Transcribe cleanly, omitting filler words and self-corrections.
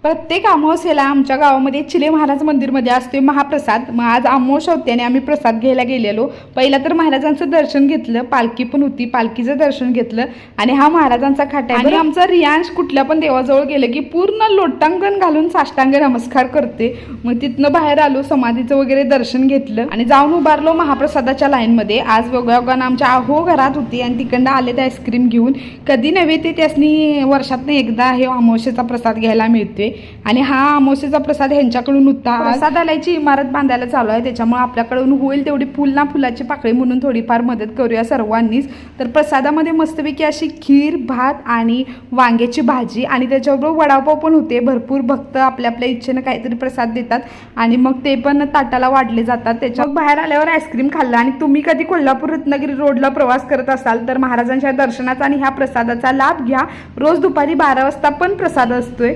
प्रत्येक अमावस्येला आमच्या गावामध्ये चिले महाराज मंदिरमध्ये असते महाप्रसाद। मग आज अमावस्या होती आणि आम्ही प्रसाद घ्यायला गेलेलो। पहिला तर महाराजांचं दर्शन घेतलं, पालखी पण होती, पालखीचं दर्शन घेतलं आणि हा महाराजांचा खाट आहे। आणि आमचा रियांश कुठल्या पण देवाजवळ गेलं की पूर्ण लोटांगण घालून साष्टांग नमस्कार करते। मग तिथनं बाहेर आलो, समाधीचं वगैरे दर्शन घेतलं आणि जाऊन उभारलो महाप्रसादाच्या लाईनमध्ये। आज वेगवेगळ्या आमच्या आहो घरात होती आणि तिकडनं आले ते आईस्क्रीम घेऊन। कधी नव्हे ते त्यासनी वर्षातनं एकदा हे अमावस्येचा प्रसाद घ्यायला मिळते आणि हा अमावस्येचा प्रसाद ह्यांच्याकडून होता। प्रसादालयाची इमारत बांधायला चालू आहे, त्याच्यामुळे आपल्याकडून होईल तेवढी फुलाची पाकळी म्हणून थोडीफार मदत करूया सर्वांनीच। तर प्रसादामध्ये मस्तपैकी अशी खीर, भात आणि वांग्याची भाजी आणि त्याच्याबरोबर वडापाव पण होते। भरपूर भक्त आपल्या आपल्या इच्छेनं काहीतरी प्रसाद देतात आणि मग ते पण ताटाला वाढले जातात। त्याच्या बाहेर आल्यावर आईस्क्रीम खाल्ला। आणि तुम्ही कधी कोल्हापूर रत्नागिरी रोडला प्रवास करत असाल तर महाराजांच्या दर्शनाचा आणि ह्या प्रसादाचा लाभ घ्या। रोज दुपारी 12 वाजता पण प्रसाद असतोय।